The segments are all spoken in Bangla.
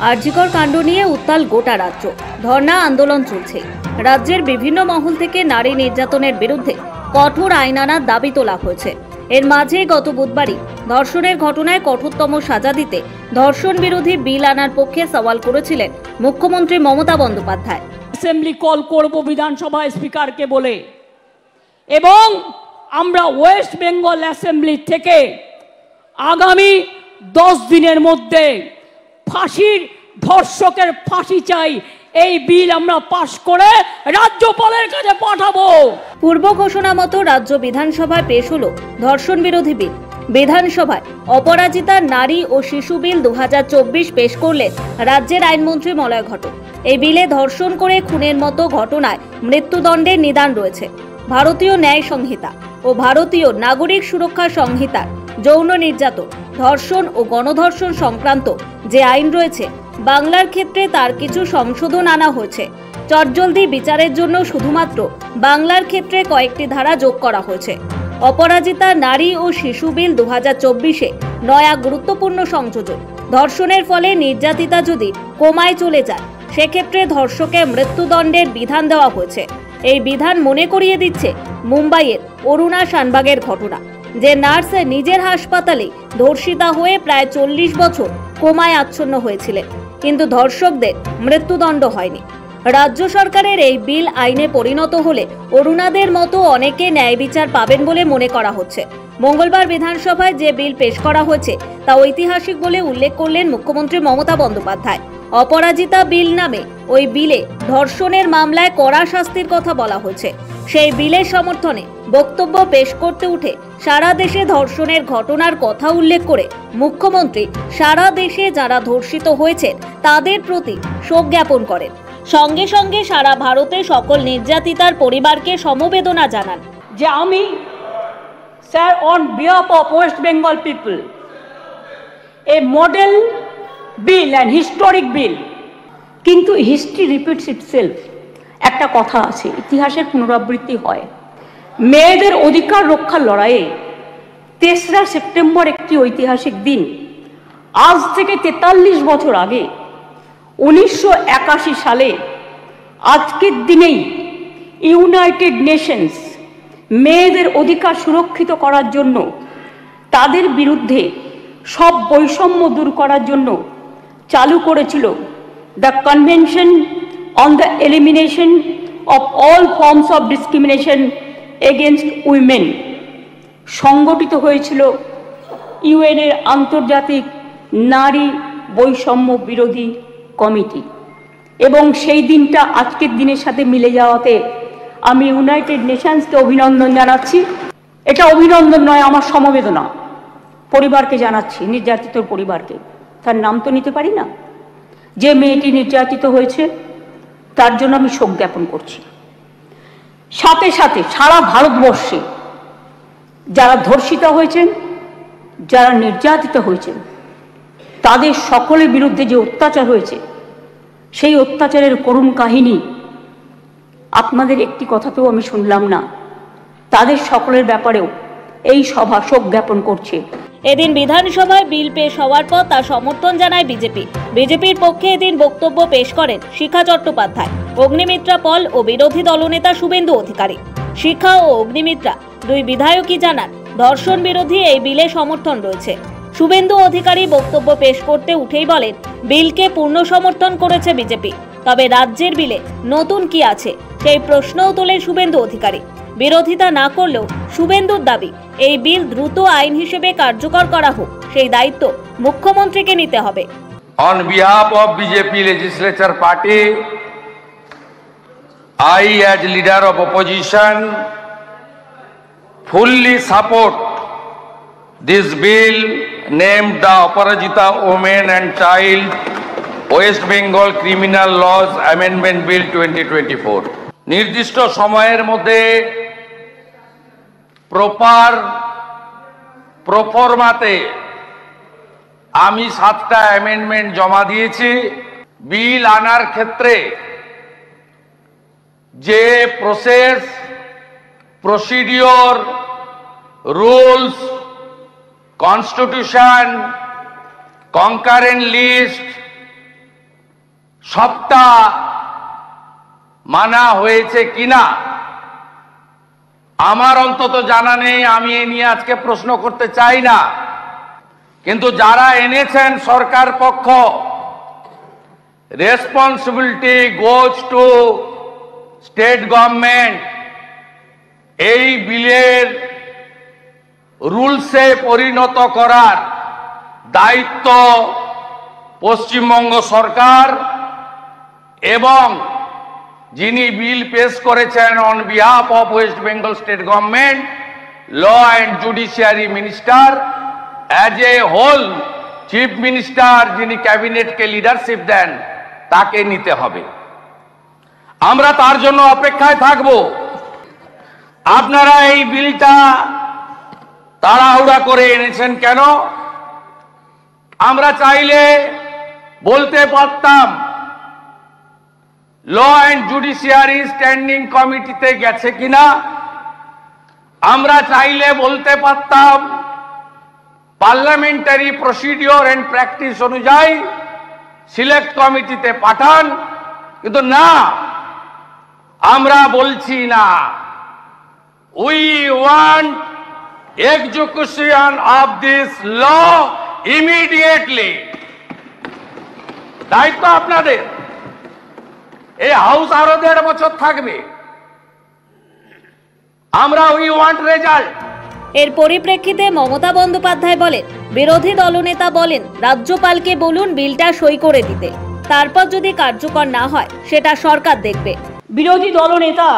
আরজিকর কাণ্ড নিয়ে উত্তাল গোটা রাজ্য। ধর্ণা আন্দোলন চলছে। রাজ্যের বিভিন্ন মহল থেকে নারী নির্যাতনের বিরুদ্ধে কঠোর আইন আনার দাবি তোলা হয়েছে। এর মাঝে গত বুধবারই ধর্ষণের ঘটনায় কঠোরতম সাজা দিতে ধর্ষণ বিরোধী বিল আনার পক্ষে সওয়াল করেছিলেন মুখ্যমন্ত্রী মমতা বন্দ্যোপাধ্যায়। অ্যাসেম্বলি কল করব বিধানসভায় স্পিকারকে বলে, এবং আমরা ওয়েস্ট বেঙ্গল অ্যাসেম্বলি থেকে আগামী 10 দিনের মধ্যে ফাঁসির ধর্ষকের ফাঁসি চাই এই বিল আমরা পাশ করে রাজ্যপালের কাছে পাঠাবো। পূর্ব ঘোষণা মতো রাজ্য বিধানসভায় পেশ হলো ধর্ষণ বিরোধী বিল। বিধানসভায় অপরাজিতা নারী ও শিশু বিল 2024 পেশ করলেন রাজ্যের আইনমন্ত্রী মলয় ঘটক। এই বিলে ধর্ষণ করে খুনের মতো ঘটনায় মৃত্যুদণ্ডের নিদান রয়েছে। ভারতীয় ন্যায় সংহিতা ও ভারতীয় নাগরিক সুরক্ষা সংহিতার যৌন নির্যাতন, ধর্ষণ ও গণধর্ষণ সংক্রান্ত যে আইন রয়েছে, বাংলার ক্ষেত্রে তার কিছু সংশোধন আনা হয়েছে। চটজলদি বিচারের জন্য শুধুমাত্র বাংলার ক্ষেত্রে কয়েকটি ধারা যোগ করা হয়েছে। অপরাজিতা নারী ও শিশু বিল 2024-এ নয়া গুরুত্বপূর্ণ সংযোজন। ধর্ষণের ফলে নির্যাতিতা যদি কোমায় চলে যায়, সেক্ষেত্রে ধর্ষকের মৃত্যুদণ্ডের বিধান দেওয়া হয়েছে। এই বিধান মনে করিয়ে দিচ্ছে মুম্বাইয়ের অরুণা শানবাগের ঘটনা, যে নার্স নিজের হাসপাতালে ধর্ষিতা হয়ে প্রায় 40 বছর কোমায় আচ্ছন্ন হয়েছিলেন, কিন্তু ধর্ষকদের মৃত্যুদণ্ড হয়নি। রাজ্য সরকারের এই বিল আইনে পরিণত হলে অরুণাদের মতো অনেকে ন্যায় বিচার পাবেন বলে মনে করা হচ্ছে। মঙ্গলবার বিধানসভায় যে বিল পেশ করা হয়েছে তা ঐতিহাসিক বলে উল্লেখ করলেন মুখ্যমন্ত্রী মমতা বন্দ্যোপাধ্যায়। অপরাজিতা বিল নামে ওই বিলে ধর্ষণের মামলায় কড়া শাস্তির কথা বলা হয়েছে। সেই বিলের সমর্থনে বক্তব্য পেশ করতে উঠে সারা দেশে ধর্ষণের ঘটনার কথা উল্লেখ করে মুখ্যমন্ত্রী সারা দেশে যারা ধর্ষিত হয়েছেন তাদের প্রতি শোক জ্ঞাপন করেন। সঙ্গে সঙ্গে সারা ভারতে সকল নির্যাতিতার পরিবারকে সমবেদনা জানান। যে আমি sir on behalf of West Bengal people a model bill and historic bill, কিন্তু হিস্ট্রি রিপিটস ইটসেলফ। একটা কথা আছে, ইতিহাসের পুনরাবৃত্তি হয়। মেয়েদের অধিকার রক্ষার লড়াইয়ে 3রা সেপ্টেম্বর একটি ঐতিহাসিক দিন। আজ থেকে 43 বছর আগে 1981 সালে আজকের দিনেই ইউনাইটেড নেশনস মেয়েদের অধিকার সুরক্ষিত করার জন্য, তাদের বিরুদ্ধে সব বৈষম্য দূর করার জন্য চালু করেছিল the convention on the elimination of all forms of discrimination against women. সংগঠিত হয়েছিল ইউএনের আন্তর্জাতিক নারী বৈষম্য বিরোধী কমিটি, এবং সেই দিনটা আজকের দিনের সাথে মিলে যাওয়াতে আমি ইউনাইটেড নেশনসকে অভিনন্দন জানাচ্ছি। এটা অভিনন্দন নয়, আমার সমবেদনা পরিবারকে জানাচ্ছি, নির্যাতিত পরিবারকে। তার নাম তো নিতে পারি না। যে মেয়েটি নির্যাতিত হয়েছে তার জন্য আমি শোক জ্ঞাপন করছি। সাথে সাথে সারা ভারতবর্ষে যারা ধর্ষিতা হয়েছেন, যারা নির্যাতিত হয়েছেন, তাদের সকলের বিরুদ্ধে যে অত্যাচার হয়েছে, সেই অত্যাচারের করুণ কাহিনী আপনাদের একটি কথাতেও আমি শুনলাম না। তাদের সকলের ব্যাপারেও এই সভা শোক জ্ঞাপন করছে। এদিন বিধানসভায় বিল পেশ হওয়ার পর তা সমর্থন জানায় বিজেপি। বিজেপির পক্ষে এদিন বক্তব্য পেশ করেন শিখা চট্টোপাধ্যায়, অগ্নিমিত্রা পল ও বিরোধী দলনেতা শুভেন্দু অধিকারী। শিখা ও অগ্নিমিত্রা দুই বিধায়কই জানান ধর্ষণ বিরোধী এই বিলে সমর্থন রয়েছে। শুভেন্দু অধিকারী বক্তব্য পেশ করতে উঠেই বলেন, বিলকে পূর্ণ সমর্থন করেছে বিজেপি, তবে রাজ্যের বিলে নতুন কি আছে সেই প্রশ্নও তোলেন শুভেন্দু অধিকারী। বিরোধিতা না করলেও শুভেন্দুর দাবি, এই বিল দ্রুত আইন হিসেবে কার্যকর করা হোক, সেই দায়িত্ব মুখ্যমন্ত্রীকে নিতে হবে। On behalf of BJP legislature party, I as leader of opposition fully support this bill named the Aparajita Women and Child West Bengal Criminal Laws Amendment Bill 2024. নির্দিষ্ট সময়ের মধ্যে প্রফরমাতে আমি 7টা অ্যামেন্ডমেন্ট জমা দিয়েছি। বিল আনার ক্ষেত্রে যে procedure, rules, constitution, concurrent list, সবটা মানা হয়েছে কিনা আমার অন্তত জানা নেই। আমি এ নিয়ে আজকে প্রশ্ন করতে চাই না, কিন্তু যারা এনেছেন সরকার পক্ষ, responsibility goes to state government. এই বিলের রুলসে পরিণত করার দায়িত্ব পশ্চিমবঙ্গ সরকার এবং যিনি বিল পেশ করেছেন on behalf of West Bengal state government, law and judiciary minister as a whole, chief minister যিনি ক্যাবিনেটকে লিডারশিপ দেন তাকে নিতে হবে। আমরা তার জন্য অপেক্ষায় থাকব। আপনারা এই বিলটা তাড়াহুড়া করে এনেছেন কেন? আমরা চাইলে বলতে পারতাম ল অ্যান্ড জুডিশিয়ারি স্ট্যান্ডিং কমিটিতে গেছে কিনা। আমরা চাইলে বলতে পারতাম পার্লামেন্টারি প্রসিডিওর এন্ড প্র্যাকটিস অনুযায়ী সিলেক্ট কমিটিতে পাঠান, কিন্তু না, আমরা বলছি না। We want execution of this law immediately. দায়িত্ব আপনাদের। এই হাউস আরো 1.5 বছর থাকবে। আমরা উই ওয়ান্ট রেজাল্ট। এর পরিপ্রেক্ষিতে মমতা বন্দ্যোপাধ্যায় বলেন, বিরোধী দলনেতা বলেন রাজ্যপালকে বলুন বিলটা সই করে দিতে, তারপর যদি কার্যকর না হয় সেটা সরকার দেখবে। বিরোধী দলনেতা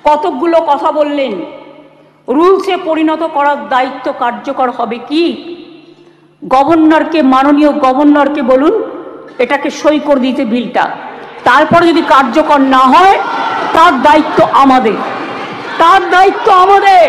কতকগুলো কথা বললেন। রুলসে পরিণত করার দায়িত্ব কার্যকর হবে কি? গভর্নরকে, মাননীয় গভর্নরকে বলুন এটাকে সই করে দিতে বিলটা, তারপরে যদি কার্যকর না হয় তার দায়িত্ব আমাদের, তার দায়িত্ব আমাদের।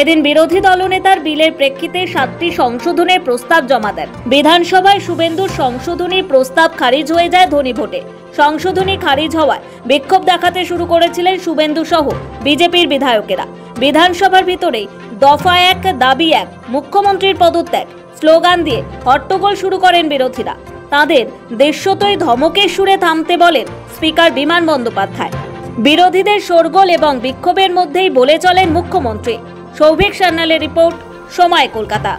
এদিন বিরোধী দলনেতার বিলের প্রেক্ষিতে 7টি সংশোধনের প্রস্তাব জমা দেন। বিধানসভায় শুভেন্দুর সংশোধনী প্রস্তাব খারিজ হয়ে যায় ধ্বনি ভোটে। সংশোধনী খারিজ হওয়ায় বিক্ষোভ দেখাতে শুরু করেছিলেন শুভেন্দু সহ বিজেপির বিধায়কেরা। বিধানসভার ভিতরেই দফা 1 দাবি 1 মুখ্যমন্ত্রীর পদত্যাগ স্লোগান দিয়ে হট্টগোল শুরু করেন বিরোধীরা। তাদের দেশতই ধমকের সুরে থামতে বলেন স্পিকার বিমান বন্দ্যোপাধ্যায়। বিরোধীদের শোরগোল এবং বিক্ষোভের মধ্যেই বলে চলেন মুখ্যমন্ত্রী। সৌভিক সান্যালের রিপোর্ট, সময় কলকাতা।